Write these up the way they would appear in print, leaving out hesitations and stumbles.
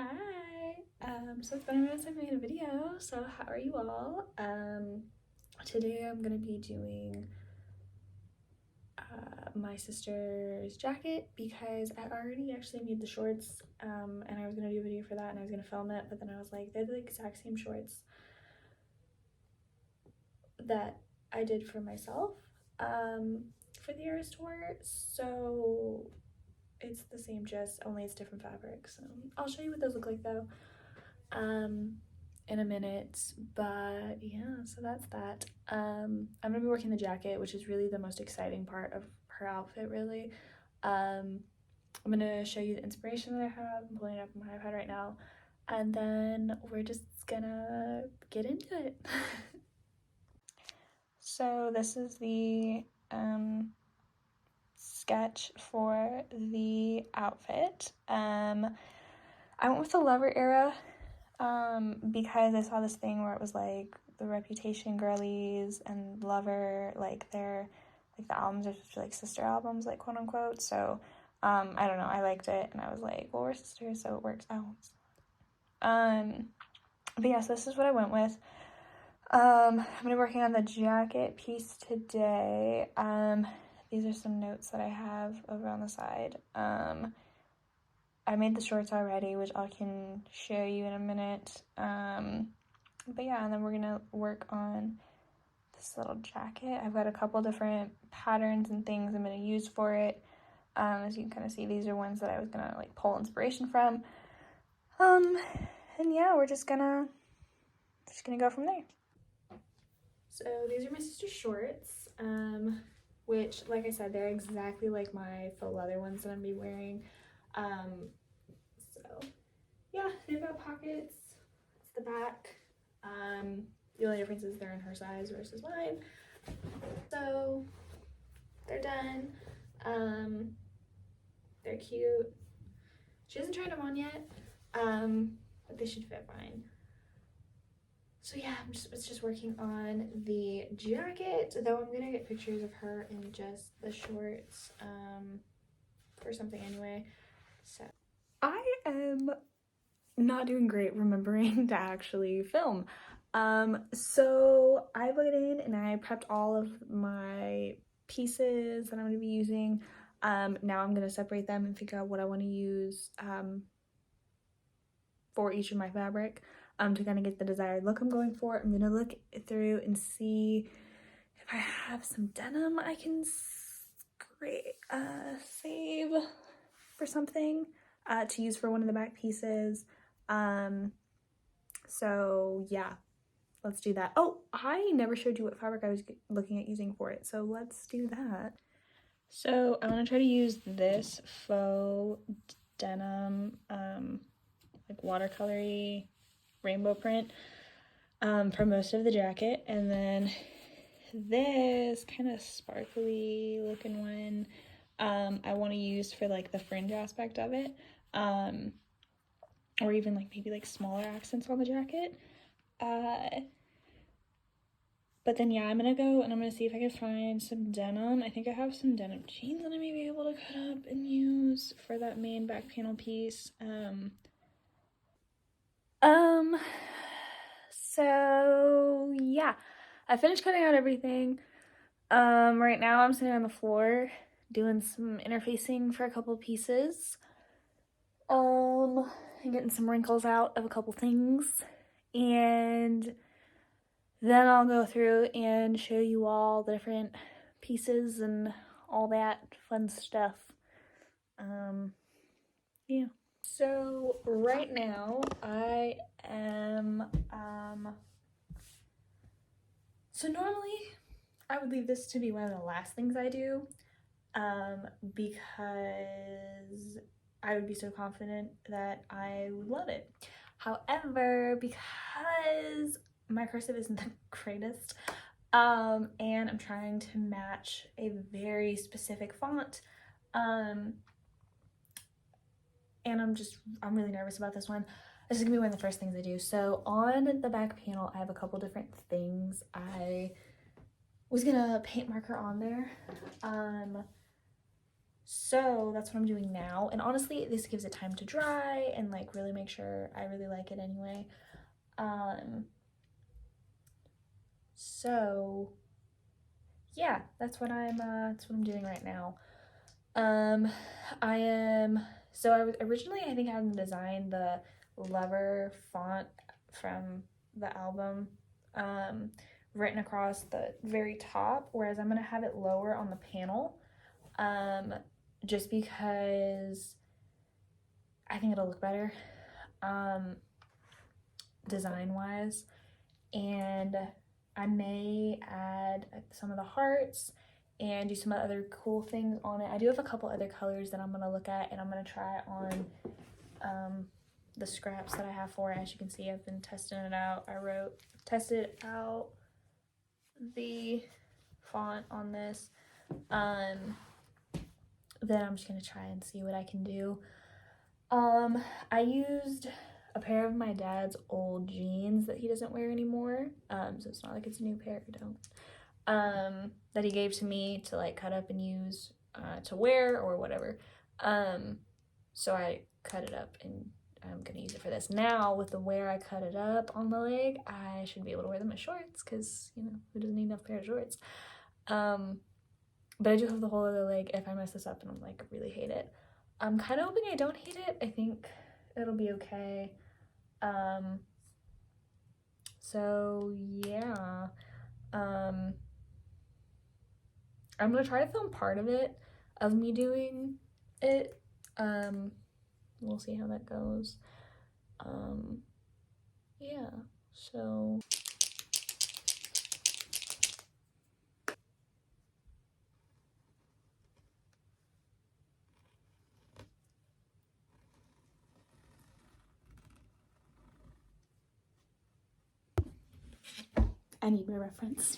Hi. So it's been a minute since I made a video. So how are you all? Today I'm gonna be doing my sister's jacket because I already actually made the shorts, and I was gonna do a video for that and I was gonna film it, but then I was like, they're the exact same shorts that I did for myself for the Eras tour, so it's the same gist, only it's different fabric. So I'll show you what those look like though in a minute, but yeah, so that's that. I'm gonna be working the jacket, which is really the most exciting part of her outfit, really. I'm gonna show you the inspiration that I have. I'm pulling it up on my iPad right now, and then we're just gonna get into it. So this is the sketch for the outfit. I went with the Lover era because I saw this thing where it was like the Reputation girlies and Lover, like they're like the albums are just like sister albums, like quote unquote. So I don't know, I liked it and I was like, well, we're sisters, so it works out. But yeah, so this is what I went with. I'm gonna be working on the jacket piece today. These are some notes that I have over on the side. I made the shorts already, which I can show you in a minute. But yeah, and then we're gonna work on this little jacket. I've got a couple different patterns and things I'm gonna use for it. As you can kind of see, these are ones that I was gonna like pull inspiration from. And yeah, we're just gonna go from there. So these are my sister's shorts, which, like I said, they're exactly like my faux leather ones that I'm gonna be wearing. So yeah, they've got pockets. It's the back. The only difference is they're in her size versus mine. So they're done. They're cute. She hasn't tried them on yet, but they should fit fine. So yeah, it's just working on the jacket, though I'm gonna get pictures of her in just the shorts, or something anyway. So I am not doing great remembering to actually film. So I went in and I prepped all of my pieces that I'm going to be using. Now I'm going to separate them and figure out what I want to use for each of my fabric to kind of get the desired look I'm going for. I'm going to look through and see if I have some denim I can save for something to use for one of the back pieces. So yeah, let's do that. Oh, I never showed you what fabric I was looking at using for it, so let's do that. So I want to try to use this faux denim, like watercolory rainbow print for most of the jacket, and then this kind of sparkly looking one I want to use for like the fringe aspect of it, or even like maybe like smaller accents on the jacket. But then yeah, I'm gonna go and I'm gonna see if I can find some denim. I think I have some denim jeans that I may be able to cut up and use for that main back panel piece. So yeah, I finished cutting out everything. Right now I'm sitting on the floor doing some interfacing for a couple pieces. And getting some wrinkles out of a couple things, and then I'll go through and show you all the different pieces and all that fun stuff. Yeah. So right now I am, so normally I would leave this to be one of the last things I do, because I would be so confident that I would love it. However, because my cursive isn't the greatest, and I'm trying to match a very specific font, and I'm really nervous about this one. This is gonna be one of the first things I do. So on the back panel, I have a couple different things I was gonna paint marker on there. So that's what I'm doing now. And honestly, this gives it time to dry and like really make sure I really like it anyway. So yeah, that's what I'm doing right now. I originally, I think I had designed the Lover font from the album written across the very top, whereas I'm gonna have it lower on the panel, just because I think it'll look better design wise. And I may add some of the hearts and do some other cool things on it. I do have a couple other colors that I'm gonna look at, and I'm gonna try on the scraps that I have for it. As you can see, I've been testing it out. Tested out the font on this. Then I'm just gonna try and see what I can do. I used a pair of my dad's old jeans that he doesn't wear anymore. So it's not like it's a new pair, that he gave to me to like cut up and use to wear or whatever. So I cut it up and I'm gonna use it for this. Now with the where I cut it up on the leg, I should be able to wear them as shorts, because you know, who doesn't need enough pair of shorts? But I do have the whole other leg if I mess this up and I'm like really hate it. I'm kind of hoping I don't hate it. I think it'll be okay. So yeah, I'm gonna try to film part of it, of me doing it. We'll see how that goes. Yeah, so I need my reference.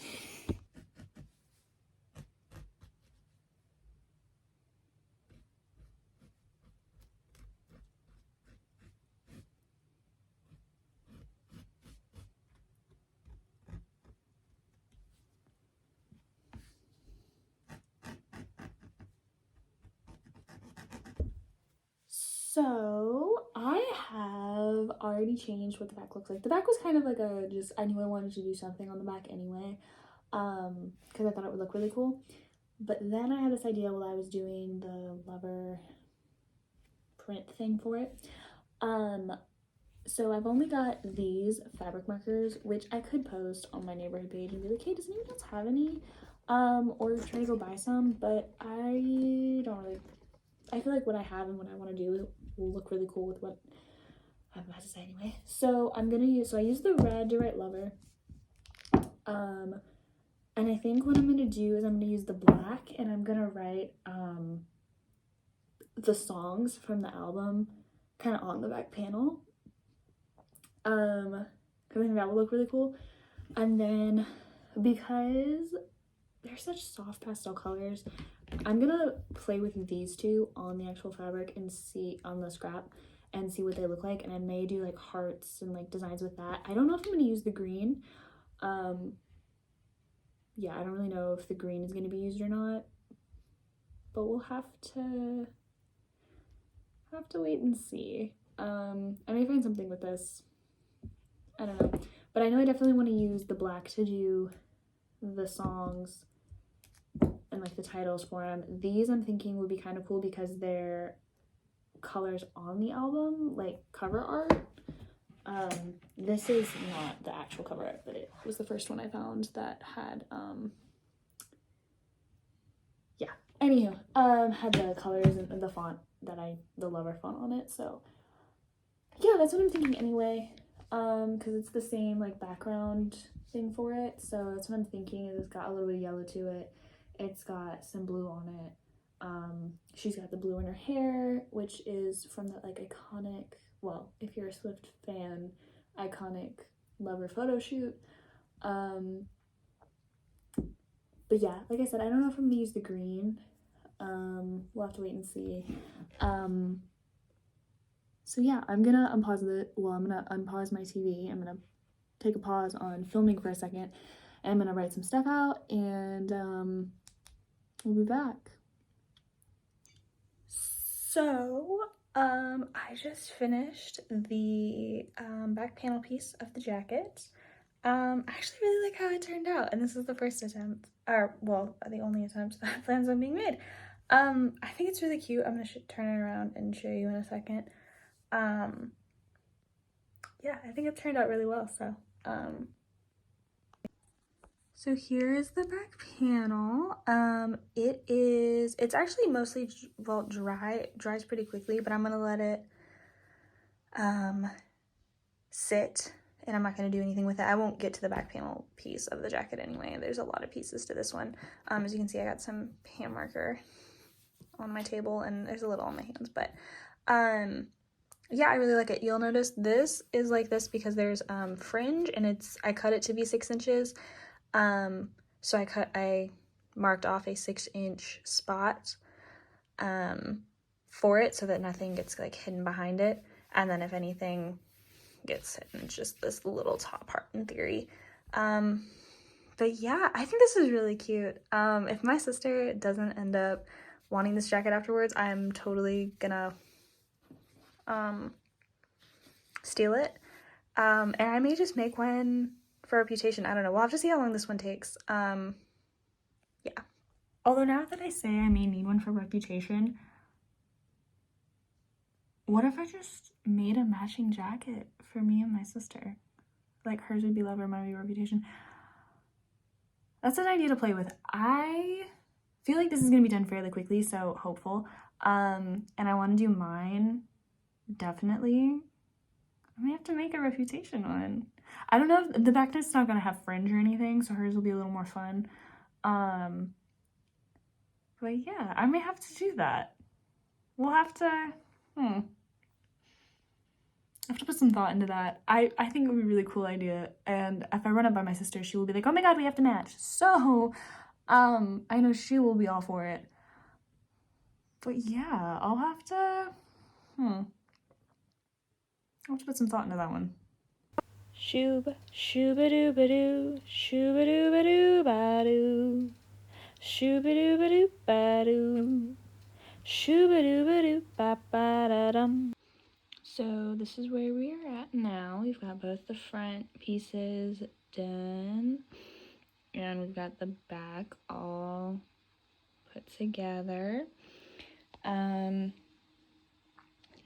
So I have already changed what the back looks like. The back was kind of like I knew I wanted to do something on the back anyway, because I thought it would look really cool. But then I had this idea while I was doing the Lover print thing for it. So I've only got these fabric markers, which I could post on my neighborhood page and be like, hey, does anyone else have any? Or try to go buy some, but I feel like what I have and what I want to do will look really cool with what I'm about to say anyway. So I use the red to write Lover. And I think what I'm gonna do is I'm gonna use the black and I'm gonna write the songs from the album kind of on the back panel. Because I think that will look really cool. And then because they're such soft pastel colors, I'm gonna play with these two on the actual fabric and see on the scrap and see what they look like. And I may do like hearts and like designs with that. I don't know if I'm gonna use the green. Yeah, I don't really know if the green is gonna be used or not, but we'll have to wait and see. I may find something with this. I don't know, but I know I definitely want to use the black to do the songs and like the titles for them. These I'm thinking would be kind of cool because they're colors on the album, like cover art. This is not the actual cover art, but it was the first one I found that had yeah, anywho, had the colors and the font that the Lover font on it. So yeah, that's what I'm thinking anyway, because it's the same like background thing for it. So that's what I'm thinking. It's got a little bit of yellow to it. It's got some blue on it. She's got the blue in her hair, which is from that like iconic, well, if you're a Swift fan, iconic Lover photo shoot. But yeah, like I said, I don't know if I'm gonna use the green. We'll have to wait and see. So yeah, I'm gonna unpause my TV. I'm gonna take a pause on filming for a second, and I'm gonna write some stuff out, and we'll be back. So, I just finished the back panel piece of the jacket. I actually really like how it turned out, and this is the first attempt, or well, the only attempt that plans on being made. I think it's really cute. I'm gonna turn it around and show you in a second. Yeah, I think it turned out really well, so, so here is the back panel. It's actually mostly, well, dries pretty quickly, but I'm gonna let it, sit, and I'm not gonna do anything with it. I won't get to the back panel piece of the jacket anyway. There's a lot of pieces to this one. As you can see, I got some hand marker on my table, and there's a little on my hands, but, yeah, I really like it. You'll notice this is like this because there's, fringe, and I cut it to be 6 inches. So I marked off a 6-inch spot, for it so that nothing gets like hidden behind it. And then if anything gets hidden, it's just this little top part in theory. But yeah, I think this is really cute. If my sister doesn't end up wanting this jacket afterwards, I'm totally gonna, steal it. And I may just make one for Reputation. I don't know. We'll have to see how long this one takes. Yeah. Although now that I say I may need one for Reputation, what if I just made a matching jacket for me and my sister? Like hers would be Lover, mine would be Reputation. That's an idea to play with. I feel like this is gonna be done fairly quickly, so hopeful. And I want to do mine, definitely. I may have to make a Reputation one. I don't know if the back knit's not gonna have fringe or anything, so hers will be a little more fun. But yeah, I may have to do that. We'll have to, I have to put some thought into that. I think it would be a really cool idea, and if I run it by my sister, she will be like, oh my god, we have to match. So, I know she will be all for it. But yeah, I'll have to, I'll have to put some thought into that one. Shooba, shooba-doo-ba-doo, shooba-doo-ba-doo-ba-doo, shooba-doo-ba-doo-ba-doo, shooba-doo-ba-doo-ba-ba-da-dum. So this is where we are at now. We've got both the front pieces done, and we've got the back all put together.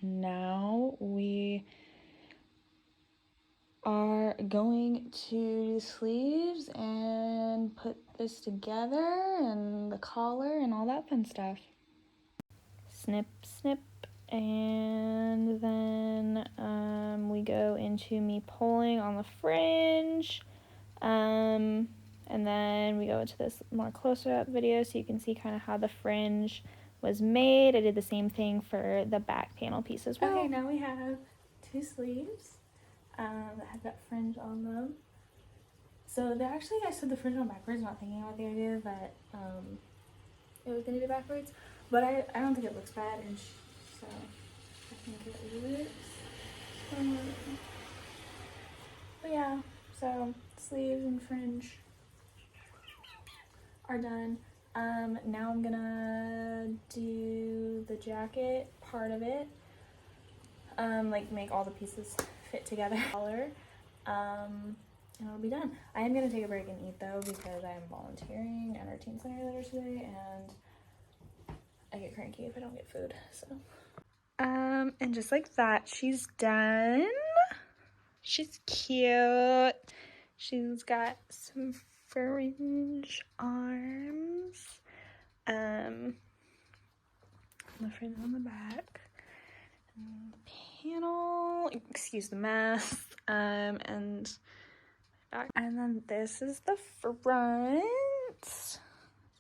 Now we are going to do the sleeves and put this together and the collar and all that fun stuff. Snip, snip, and then we go into me pulling on the fringe, and then we go into this more closer-up video so you can see kind of how the fringe was made. I did the same thing for the back panel piece as well. Okay, now we have 2 sleeves that have that fringe on them. So I said the fringe on backwards, not thinking about the idea that it was gonna be backwards, but I don't think it looks bad, and so I think it looks fun. But yeah, so sleeves and fringe are done. Now I'm gonna do the jacket part of it, like make all the pieces fit together, and it'll be done. I am gonna take a break and eat though, because I am volunteering at our teen center later today, and I get cranky if I don't get food, so. And just like that, she's done. She's cute. She's got some fringe arms. The fringe on the back. And the panel, excuse the mess. And back. And then this is the front. So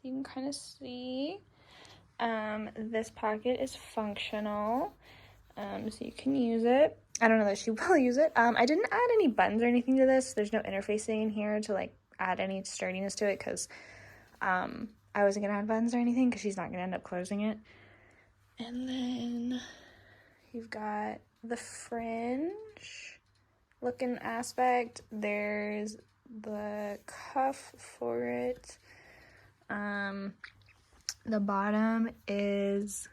you can kind of see. This pocket is functional, so you can use it. I don't know that she will use it. I didn't add any buttons or anything to this. There's no interfacing in here to like add any sturdiness to it, because I wasn't gonna add buttons or anything because she's not gonna end up closing it. And then you've got the fringe looking aspect. There's the cuff for it. The bottom is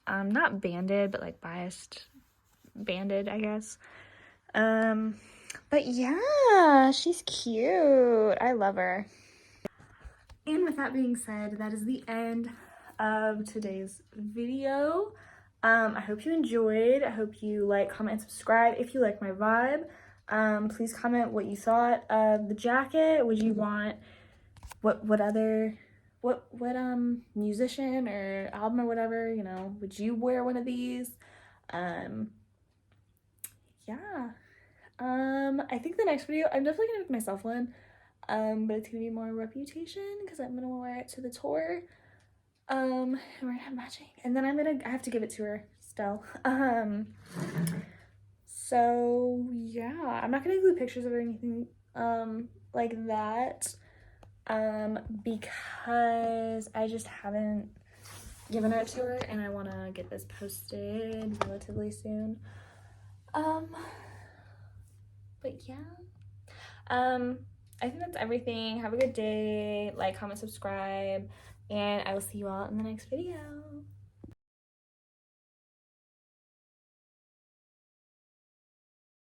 not banded, but like biased banded, I guess. But yeah, she's cute. I love her. And with that being said, that is the end of today's video. I hope you enjoyed. I hope you like, comment, and subscribe if you like my vibe. Please comment what you thought of the jacket. Would you want what musician or album or whatever, you know, would you wear one of these? Yeah. I think the next video, I'm definitely gonna make myself one. But it's gonna be more Reputation because I'm gonna wear it to the tour. And we're gonna have matching, and then I have to give it to her still. So yeah, I'm not gonna include pictures of her or anything like that, because I just haven't given it to her, and I want to get this posted relatively soon. But yeah, I think that's everything. Have a good day. Like, comment, subscribe, and I will see you all in the next video.